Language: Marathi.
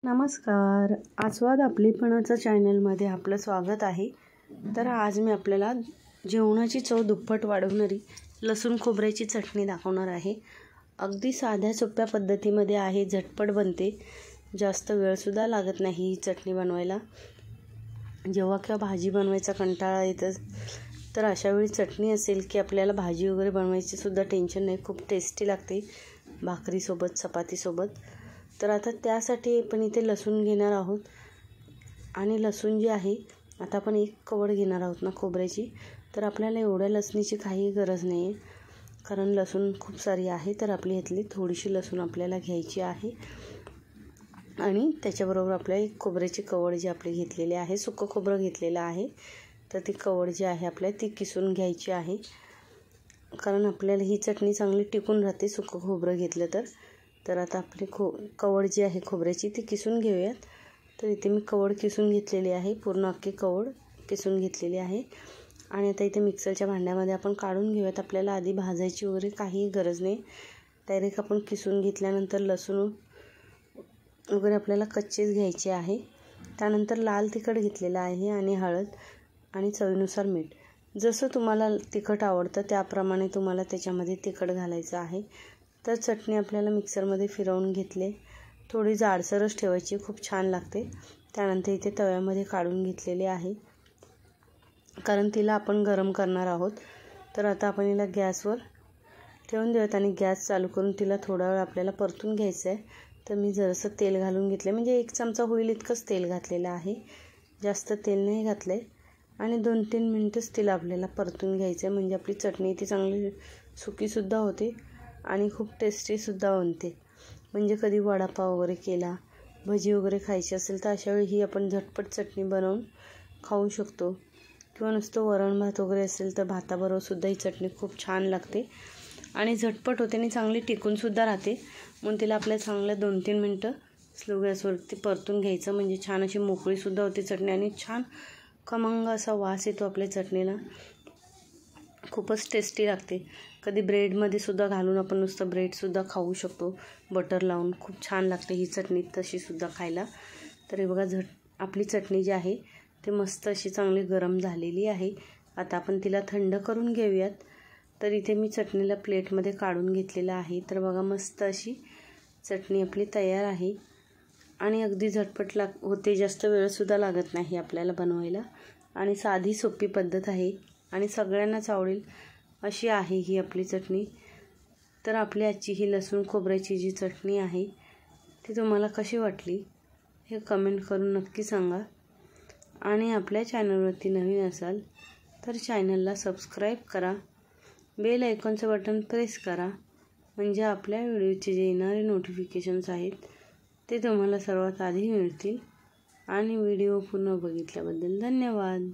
नमस्कार, आस्वाद आपलीपणाचं चॅनलमध्ये आपलं स्वागत आहे। तर आज मी आपल्याला जेवणाची चव दुप्पट वाढवणारी लसूण खोबऱ्याची चटणी दाखवणार आहे। अगदी साध्या सोप्या पद्धतीमध्ये आहे, झटपट बनते, जास्त वेळसुद्धा लागत नाही ही चटणी बनवायला। जेव्हा केव्हा भाजी बनवायचा कंटाळा येतं तर अशा वेळी चटणी असेल की आपल्याला भाजी वगैरे बनवायची सुद्धा टेन्शन नाही, खूप टेस्टी लागते भाकरीसोबत, चपातीसोबत। तर आता त्यासाठी आपण इथे लसूण घेणार आहोत आणि लसूण जी आहे आता आपण एक कवड घेणार आहोत ना खोबऱ्याची। तर आपल्याला एवढ्या लसणीची काही गरज नाही आहे, कारण लसूण खूप सारी आहे। तर आपली ह्यातली थोडीशी लसूण आपल्याला घ्यायची आहे आणि त्याच्याबरोबर आपल्याला एक खोबऱ्याची कवड जी आपली घेतलेली आहे, सुकं खोबरं घेतलेलं आहे, तर ती कवड जी आहे आपल्याला ती किसून घ्यायची आहे, कारण आपल्याला ही चटणी चांगली टिकून राहते सुकं खोबरं घेतलं तर आता आपली कवड जी आहे खोबऱ्याची ती किसून घेऊयात। तर इथे मी कवड किसून घेतलेली आहे, पूर्ण अख्खी कवड किसून घेतलेली आहे। आणि आता इथे मिक्सरच्या भांड्यामध्ये आपण काढून घेऊयात। आपल्याला आधी भाजायची वगैरे काही गरज नाही, डायरेक्ट आपण किसून घेतल्यानंतर लसूण वगैरे आपल्याला कच्चेच घ्यायचे आहे। त्यानंतर लाल तिखट घेतलेलं आहे आणि हळद आणि चवीनुसार मीठ। जसं तुम्हाला तिखट आवडतं त्याप्रमाणे तुम्हाला त्याच्यामध्ये तिखट घालायचं आहे। तर चटणी आपल्याला मिक्सरमध्ये फिरवून घेतले, थोडी जाडसरच ठेवायची, खूप छान लागते। त्यानंतर इथे तव्यामध्ये काढून घेतलेले आहे, कारण तिला आपण गरम करणार आहोत। तर आता आपण हिला गॅसवर ठेवून देऊयात आणि गॅस चालू करून तिला थोडा वेळ आपल्याला परतून घ्यायचं आहे। तर मी जरासं तेल घालून घेतलं, म्हणजे 1 चमचा होईल इतकंच तेल घातलेलं आहे, जास्त तेल नाही घातलं आहे। आणि 2-3 मिनटंच तिला आपल्याला परतून घ्यायचं आहे, म्हणजे आपली चटणी ती चांगली सुकीसुद्धा होते आणि खूप टेस्टीसुद्धा बनते। म्हणजे कधी वडापाव वगैरे केला, भजी वगैरे खायची असेल तर अशावेळी ही आपण झटपट चटणी बनवून खाऊ शकतो, किंवा नुसतं वरण भात वगैरे असेल तर भाताबरोबर सुद्धा ही चटणी खूप छान लागते आणि झटपट होते आणि चांगली टिकूनसुद्धा राहते। म्हणून तिला आपल्याला चांगलं 2-3 मिनटं स्लो गॅसवरती परतून घ्यायचं, म्हणजे छान अशी मोकळीसुद्धा होते चटणी आणि छान खमंग असा वास येतो आपल्या चटणीला, खूपच टेस्टी लागते। कधी ब्रेडमध्ये सुद्धा घालून आपण नुसतं ब्रेडसुद्धा खाऊ शकतो बटर लावून, खूप छान लागते ही चटणी तशीसुद्धा खायला। तर हे बघा, आपली चटणी जी आहे ती मस्त अशी चांगली गरम झालेली आहे। आता आपण तिला थंड करून घेऊयात। तर इथे मी चटणीला प्लेटमध्ये काढून घेतलेलं आहे। तर बघा, मस्त अशी चटणी आपली तयार आहे आणि अगदी झटपट होते, जास्त वेळसुद्धा लागत नाही आपल्याला बनवायला आणि साधी सोपी पद्धत आहे आणि सगळ्यांनाच आवडेल अशी आहे ही आपली चटणी। तर आपली आजची ही लसूण खोबऱ्याची जी चटणी आहे ती तुम्हाला कशी वाटली हे कमेंट करून नक्की सांगा। आणि आपल्या चॅनलवरती नवीन असाल तर चॅनलला सबस्क्राईब करा, बेल आयकॉनचं बटन प्रेस करा, म्हणजे आपल्या व्हिडिओचे जे येणारे नोटिफिकेशन्स आहेत ते तुम्हाला सर्वात आधी मिळतील। आणि व्हिडिओ पूर्ण बघितल्याबद्दल धन्यवाद।